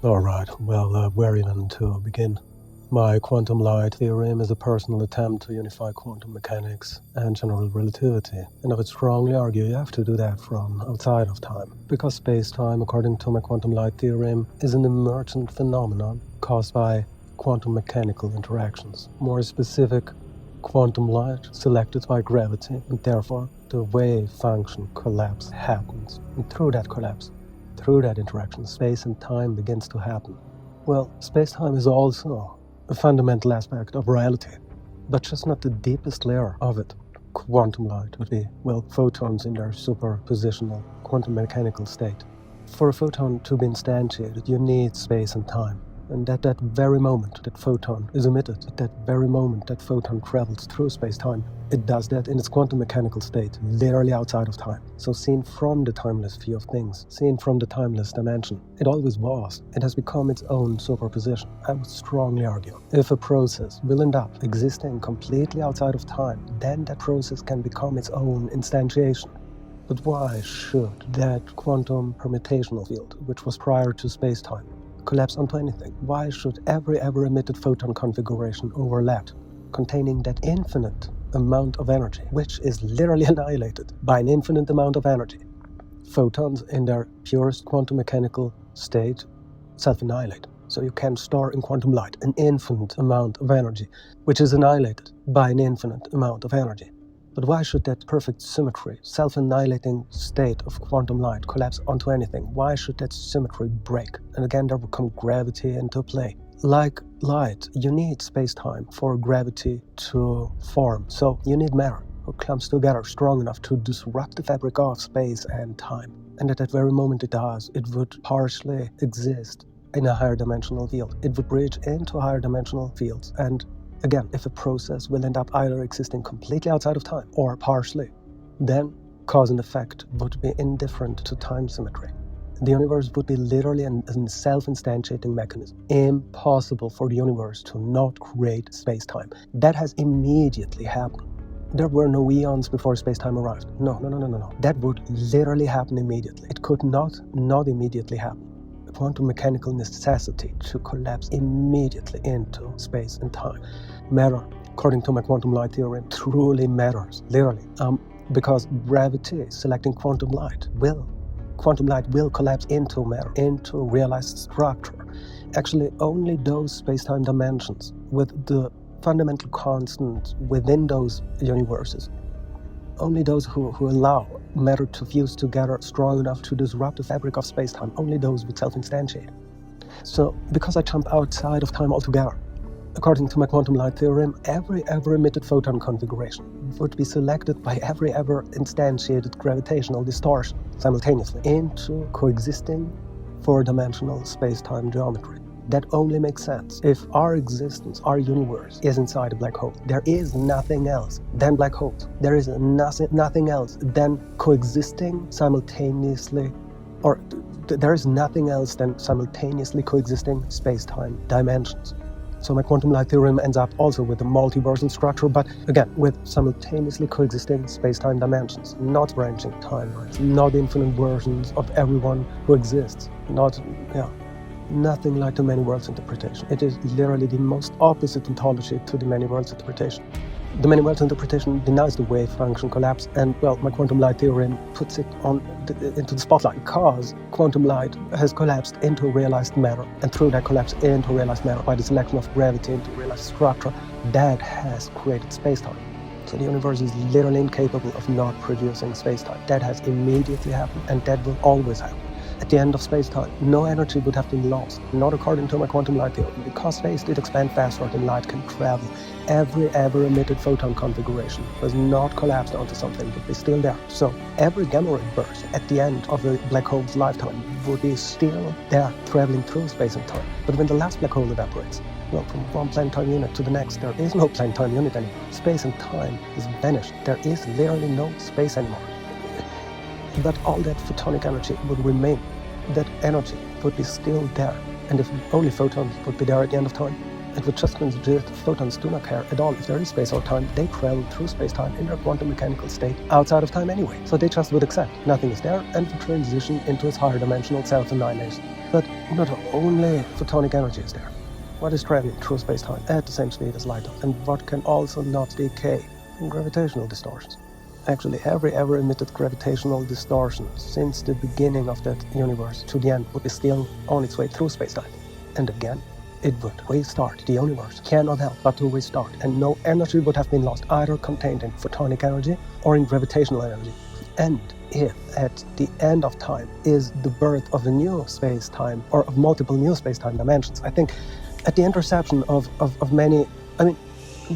Alright, well, where even to begin? My quantum light theorem is a personal attempt to unify quantum mechanics and general relativity, and I would strongly argue you have to do that from outside of time, because space-time, according to my quantum light theorem, is an emergent phenomenon caused by quantum mechanical interactions. More specific, quantum light selected by gravity, and therefore the wave function collapse happens, and through that collapse, through that interaction, space and time begins to happen. Well, space-time is also a fundamental aspect of reality, but just not the deepest layer of it. Quantum light would be, well, photons in their superpositional quantum mechanical state. For a photon to be instantiated, you need space and time. And at that very moment that photon is emitted, at that very moment that photon travels through space-time, it does that in its quantum mechanical state, literally outside of time. So seen from the timeless view of things, seen from the timeless dimension, it always was. It has become its own superposition. I would strongly argue, if a process will end up existing completely outside of time, then that process can become its own instantiation. But why should that quantum permutational field, which was prior to space-time, collapse onto anything? Why should every ever emitted photon configuration overlap, containing that infinite amount of energy, which is literally annihilated by an infinite amount of energy? Photons in their purest quantum mechanical state self-annihilate. So you can store in quantum light an infinite amount of energy, which is annihilated by an infinite amount of energy. But why should that perfect symmetry, self-annihilating state of quantum light collapse onto anything? Why should that symmetry break? And again, there will come gravity into play. Like light, you need space-time for gravity to form. So you need matter who clumps together strong enough to disrupt the fabric of space and time. And at that very moment it does, it would partially exist in a higher dimensional field. It would bridge into higher dimensional fields. And again, if a process will end up either existing completely outside of time or partially, then cause and effect would be indifferent to time symmetry. The universe would be literally a self-instantiating mechanism. Impossible for the universe to not create space-time. That has immediately happened. There were no eons before space-time arrived. No. That would literally happen immediately. It could not immediately happen. Quantum mechanical necessity to collapse immediately into space and time. Matter, according to my quantum light theorem, truly matters, literally, because gravity selecting quantum light will collapse into matter, into realized structure. Actually, only those space-time dimensions with the fundamental constant within those universes, only those who allow matter to fuse together strong enough to disrupt the fabric of space-time, only those would self-instantiate. So, because I jump outside of time altogether, according to my quantum light theorem, every ever emitted photon configuration would be selected by every ever instantiated gravitational distortion simultaneously into coexisting four-dimensional space-time geometry. That only makes sense if our existence, our universe, is inside a black hole. There is nothing else than black holes. There is nothing else than coexisting simultaneously, or there is nothing else than simultaneously coexisting space-time dimensions. So my quantum light theorem ends up also with a multiverse structure, but again, with simultaneously coexisting space-time dimensions, not branching timelines, not infinite versions of everyone who exists, nothing like the many worlds interpretation. It is literally the most opposite ontology to the many worlds interpretation. The many worlds interpretation denies the wave function collapse, and well, my quantum light theorem puts it into the spotlight because quantum light has collapsed into realized matter, and through that collapse into realized matter by the selection of gravity into realized structure, that has created space-time. So the universe is literally incapable of not producing space-time. That has immediately happened, and that will always happen. At the end of space-time, no energy would have been lost, not according to my quantum light theory, because space did expand faster than light can travel. Every ever emitted photon configuration was not collapsed onto something, but be still there. So every gamma ray burst at the end of a black hole's lifetime would be still there, traveling through space and time. But when the last black hole evaporates, well, from one planetary unit to the next, there is no planetary unit anymore. Space and time is vanished. There is literally no space anymore. But all that photonic energy would remain. That energy would be still there. And if only photons would be there at the end of time, it would just consider that photons do not care at all if there is space or time. They travel through space-time in their quantum mechanical state outside of time anyway. So they just would accept nothing is there and would transition into its higher dimensional self-annihilation. But not only photonic energy is there. What is traveling through space-time at the same speed as light does, and what can also not decay? Gravitational distortions. Actually, every ever emitted gravitational distortion since the beginning of that universe to the end would be still on its way through space-time. And again, it would restart. The universe cannot help but to restart, and no energy would have been lost, either contained in photonic energy or in gravitational energy. And if at the end of time is the birth of a new space-time, or of multiple new space-time dimensions, I think at the intersection of many,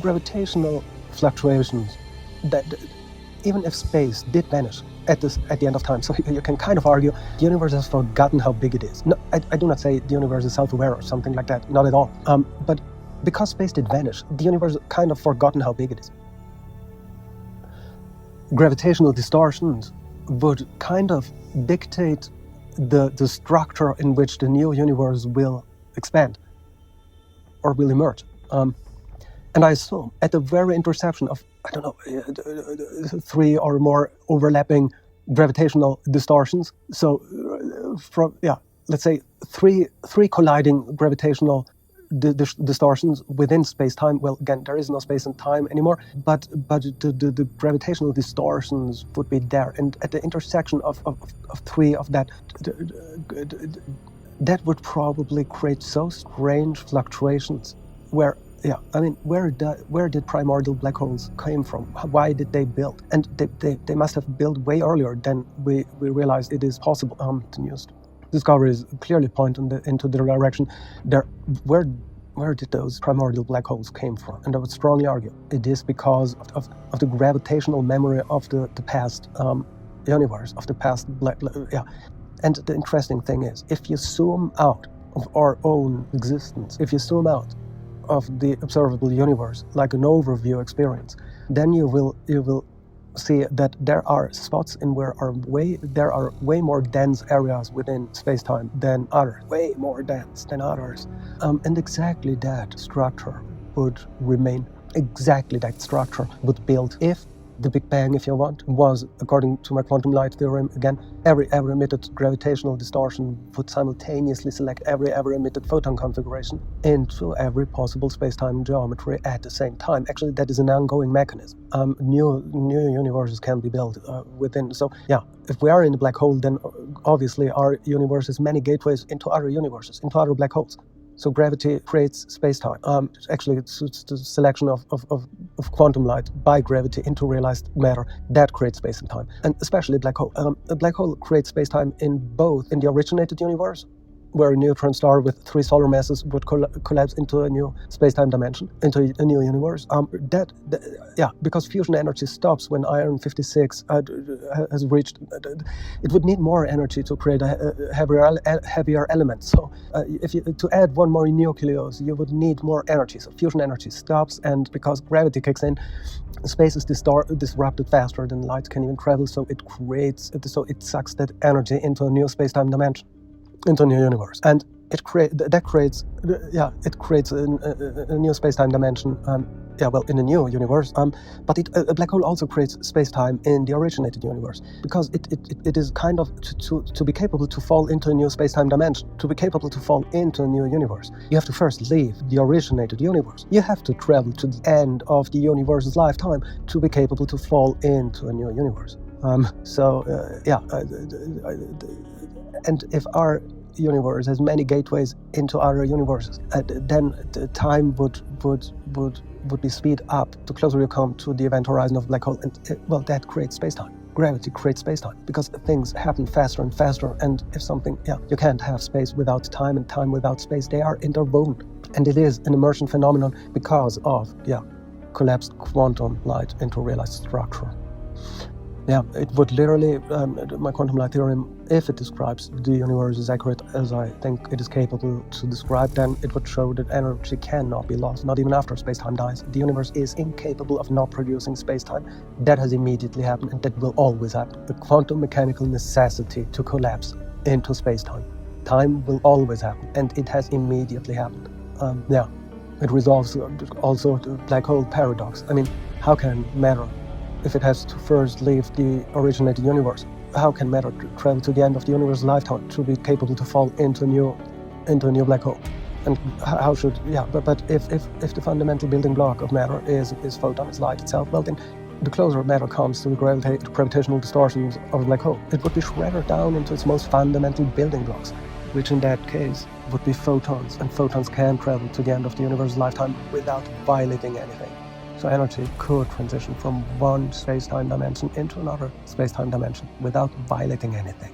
gravitational fluctuations, that even if space did vanish at the end of time, so you can kind of argue the universe has forgotten how big it is. No, I do not say the universe is self-aware or something like that, not at all. But because space did vanish, the universe kind of forgotten how big it is. Gravitational distortions would kind of dictate the structure in which the new universe will expand or will emerge. And I assume at the very intersection of, 3 or more overlapping gravitational distortions, so let's say three colliding gravitational distortions within space-time. Well, again, there is no space and time anymore, but the gravitational distortions would be there, and at the intersection of 3 of that, that would probably create so strange fluctuations where did primordial black holes came from? Why did they build? And they must have built way earlier than we realized it is possible. The newest discoveries clearly point into the direction there. Where did those primordial black holes came from? And I would strongly argue it is because of the gravitational memory of the past universe, of the past And the interesting thing is, if you zoom out of our own existence, if you zoom out of the observable universe like an overview experience, then you will see that there are spots in where there are way more dense areas within space-time than others, way more dense than others. And exactly that structure would remain. Exactly that structure would build if the Big Bang, if you want, was, according to my quantum light theorem, again, every ever emitted gravitational distortion would simultaneously select every ever emitted photon configuration into every possible space-time geometry at the same time. Actually, that is an ongoing mechanism. New universes can be built within. So, if we are in a black hole, then obviously our universe has many gateways into other universes, into other black holes. So gravity creates space-time. Actually, it's the selection of quantum light by gravity into realized matter that creates space and time, and especially a black hole. A black hole creates space-time in the originated universe, where a neutron star with 3 solar masses would collapse into a new space-time dimension, into a new universe. Because fusion energy stops when iron 56 has reached. It would need more energy to create a heavier element. So, to add 1 more nucleus, you would need more energy. So fusion energy stops, and because gravity kicks in, space is disrupted faster than light can even travel. So it sucks that energy into a new space-time dimension, into a new universe, and it creates a new space-time dimension. In a new universe. But a black hole also creates space-time in the originated universe, because it is kind of to be capable to fall into a new space-time dimension, to be capable to fall into a new universe. You have to first leave the originated universe. You have to travel to the end of the universe's lifetime to be capable to fall into a new universe. And if our universe has many gateways into other universes, then the time would be speed up the closer you come to the event horizon of a black hole, and that creates space-time. Gravity creates space-time because things happen faster and faster, and if something, you can't have space without time and time without space. They are interwoven, and it is an immersion phenomenon because of collapsed quantum light into realized structure. It would literally, my quantum light theorem, if it describes the universe as accurate as I think it is capable to describe, then it would show that energy cannot be lost, not even after space-time dies. The universe is incapable of not producing space-time. That has immediately happened, and that will always happen. The quantum mechanical necessity to collapse into space-time. Time will always happen, and it has immediately happened. It resolves also the black hole paradox. I mean, how can matter, if it has to first leave the originated universe, how can matter travel to the end of the universe's lifetime to be capable to fall into a new black hole? And how should, but if the fundamental building block of matter is photon, is light itself, well then the closer matter comes to the gravitational distortions of a black hole, it would be shredded down into its most fundamental building blocks, which in that case would be photons, and photons can travel to the end of the universe's lifetime without violating anything. So energy could transition from one space-time dimension into another space-time dimension without violating anything.